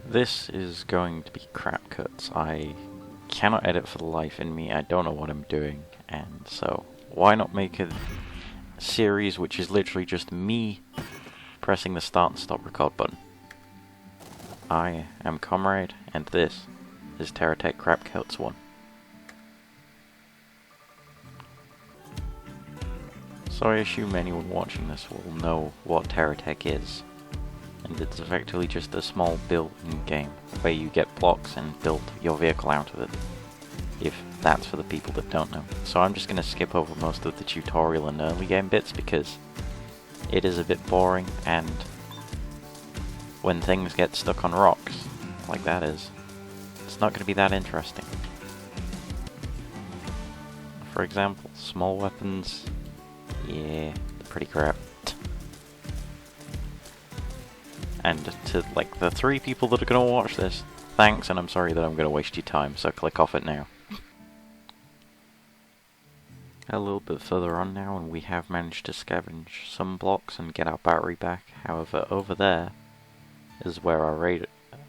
This is going to be crap cuts. I cannot edit for the life in me. I don't know what I'm doing, and so why not make a series which is literally just me pressing the start and stop record button. I am Comrade, and this is TerraTech Crap Cuts 1. So I assume anyone watching this will know what TerraTech is. And it's effectively just a small building game where you get blocks and build your vehicle out of it, if that's for the people that don't know. So I'm just going to skip over most of the tutorial and early game bits because it is a bit boring, and when things get stuck on rocks, like that is, it's not going to be that interesting. For example, small weapons, yeah, they're pretty crap. And to, like, the 3 people that are going to watch this, thanks, and I'm sorry that I'm going to waste your time, so click off it now. A little bit further on now, and we have managed to scavenge some blocks and get our battery back. However, over there is where our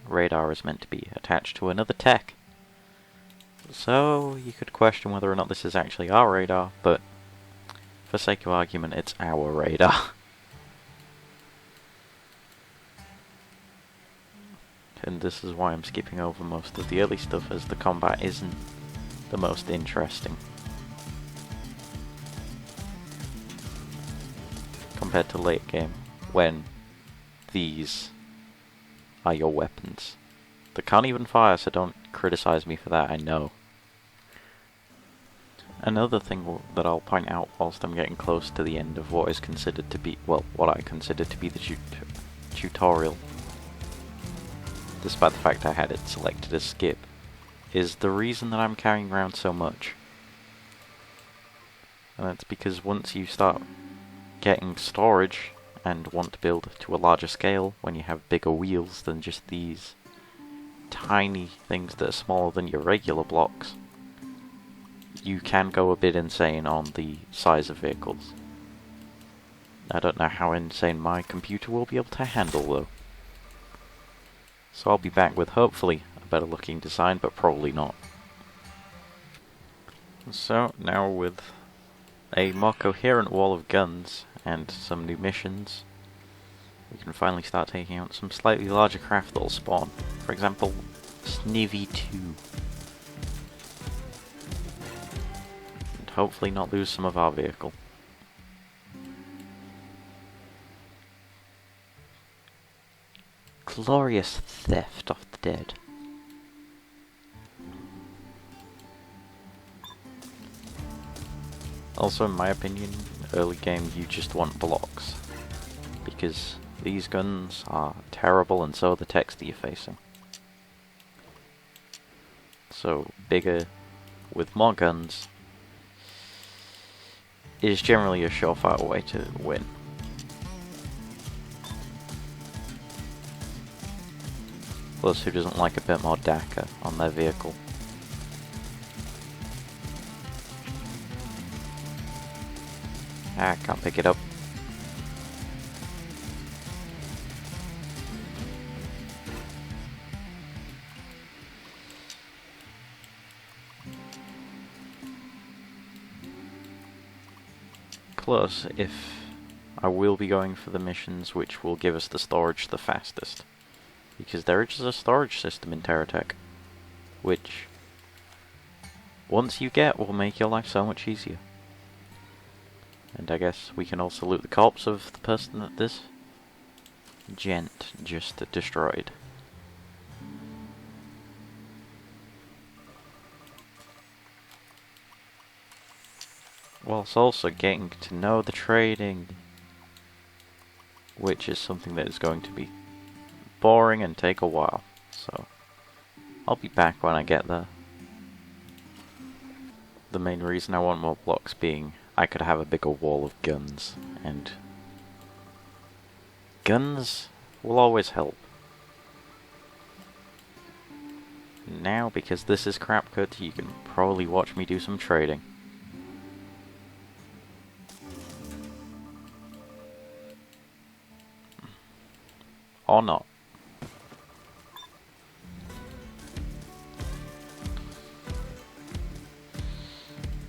radar is meant to be, attached to another tech. So, you could question whether or not this is actually our radar, but for sake of argument, it's our radar. And this is why I'm skipping over most of the early stuff, as the combat isn't the most interesting compared to late game, when these are your weapons. They can't even fire, so don't criticize me for that, I know. Another thing that I'll point out whilst I'm getting close to the end of what is considered to be, well, what I consider to be the tutorial, despite the fact I had it selected as skip, is the reason that I'm carrying around so much. And that's because once you start getting storage and want to build to a larger scale, when you have bigger wheels than just these tiny things that are smaller than your regular blocks, you can go a bit insane on the size of vehicles. I don't know how insane my computer will be able to handle though. So I'll be back with hopefully a better looking design, but probably not. So now with a more coherent wall of guns and some new missions, we can finally start taking out some slightly larger craft that'll spawn. For example, Snivy 2. And hopefully not lose some of our vehicle. Glorious theft of the dead. Also, in my opinion, early game you just want blocks, because these guns are terrible and so are the techs that you're facing. So bigger with more guns is generally a surefire way to win. Plus, who doesn't like a bit more DACA on their vehicle? Ah, can't pick it up. Plus, if I will be going for the missions which will give us the storage the fastest. Because there is a storage system in TerraTech, which, once you get, will make your life so much easier. And I guess we can also loot the corpse of the person that this gent just destroyed. Whilst also getting to know the trading, which is something that is going to be boring and take a while, so I'll be back when I get there. The main reason I want more blocks being I could have a bigger wall of guns, and guns will always help. Now, because this is crap cut, you can probably watch me do some trading. Or not.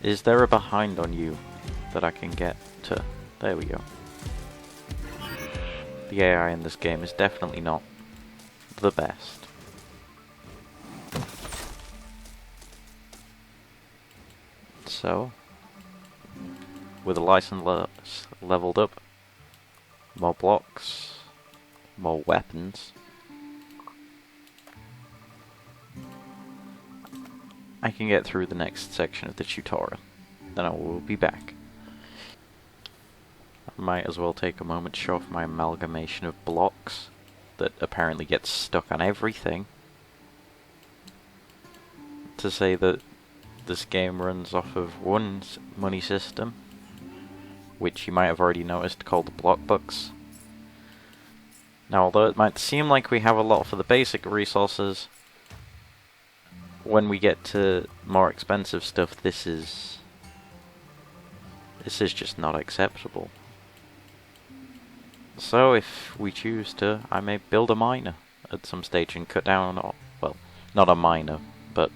Is there a behind on you that I can get to? There we go. The AI in this game is definitely not the best. So, with the license leveled up, more blocks, more weapons, I can get through the next section of the tutorial. Then I will be back. I might as well take a moment to show off my amalgamation of blocks that apparently gets stuck on everything. To say that this game runs off of one money system, which you might have already noticed, called the block bucks. Now, although it might seem like we have a lot for the basic resources, when we get to more expensive stuff, this is just not acceptable. So if we choose to, I may build a miner at some stage and cut down, well, not a miner, but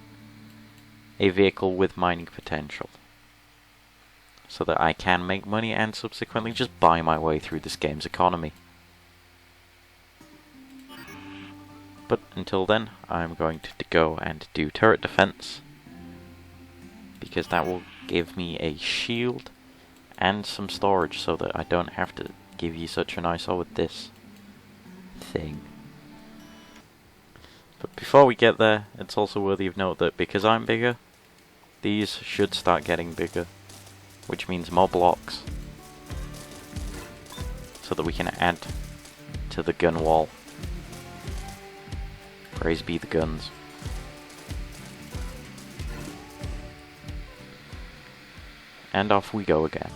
a vehicle with mining potential, so that I can make money and subsequently just buy my way through this game's economy. But until then, I'm going to go and do turret defense, because that will give me a shield and some storage so that I don't have to give you such an eyesore with this thing. But before we get there, it's also worthy of note that because I'm bigger, these should start getting bigger, which means more blocks, so that we can add to the gun wall. Praise be the guns. And off we go again.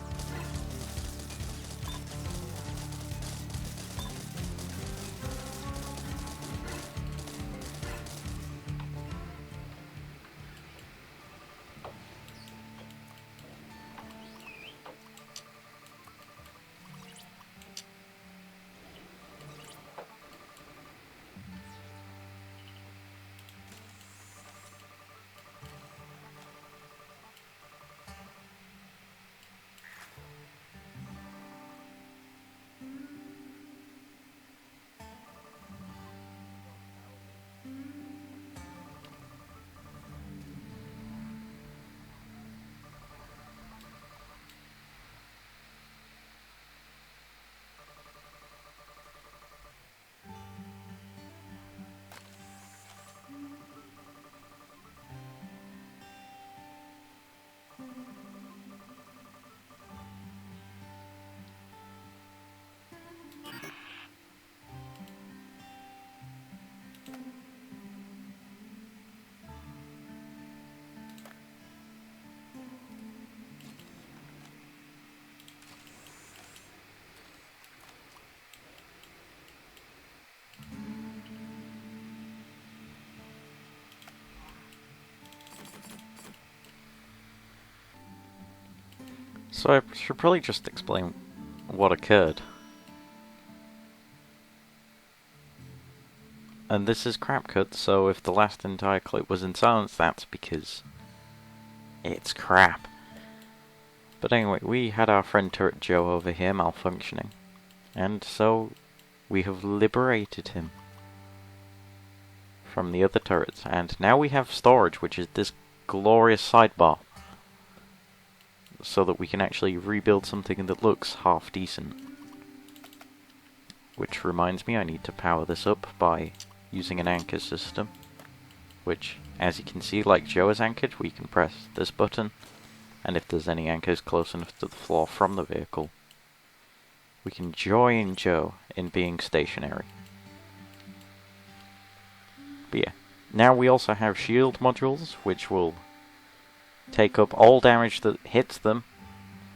So I should probably just explain what occurred. And this is crap cut, so if the last entire clip was in silence, that's because it's crap. But anyway, we had our friend Turret Joe over here malfunctioning, and so we have liberated him from the other turrets, and now we have storage, which is this glorious sidebar, so that we can actually rebuild something that looks half decent. Which reminds me, I need to power this up by using an anchor system, which, as you can see, like Joe is anchored, we can press this button, and if there's any anchors close enough to the floor from the vehicle, we can join Joe in being stationary. But yeah, now we also have shield modules, which will take up all damage that hits them.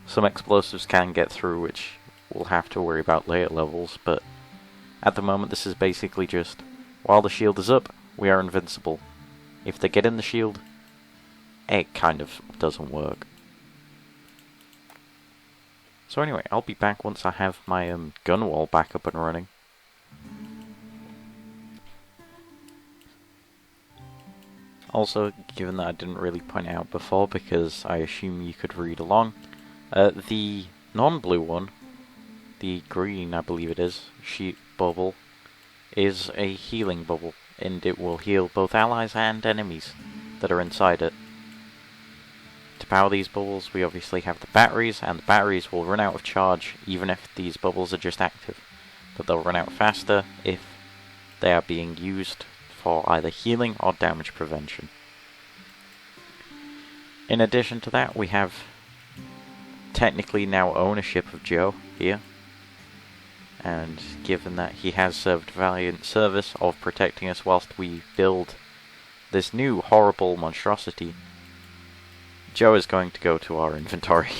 Some explosives can get through, which we'll have to worry about later levels, but at the moment this is basically just, while the shield is up, we are invincible. If they get in the shield, it kind of doesn't work. So anyway, I'll be back once I have my gun wall back up and running. Also, given that I didn't really point it out before because I assume you could read along, the non-blue one, the green I believe it is, sheet bubble, is a healing bubble, and it will heal both allies and enemies that are inside it. To power these bubbles we obviously have the batteries, and the batteries will run out of charge even if these bubbles are just active, but they'll run out faster if they are being used for either healing or damage prevention. In addition to that, we have technically now ownership of Joe here, and given that he has served valiant service of protecting us whilst we build this new horrible monstrosity, Joe is going to go to our inventory,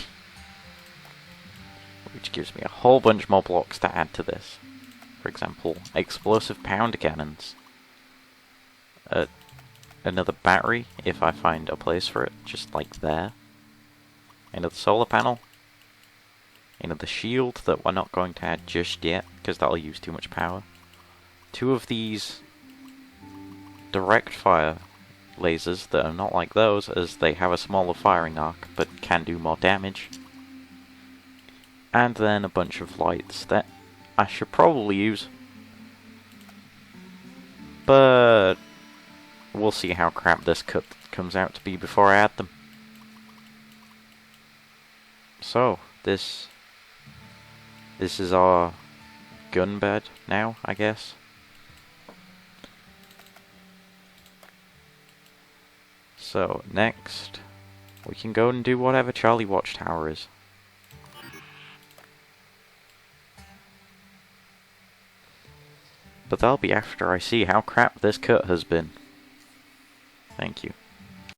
which gives me a whole bunch more blocks to add to this. For example, explosive pound cannons. Another battery, if I find a place for it, just like there. Another solar panel. Another shield that we're not going to add just yet, because that'll use too much power. 2 of these direct fire lasers that are not like those, as they have a smaller firing arc, but can do more damage. And then a bunch of lights that I should probably use, but we'll see how crap this cut comes out to be before I add them. So, this is our gun bed now, I guess. So, next, we can go and do whatever Charlie Watchtower is. But that'll be after I see how crap this cut has been. Thank you.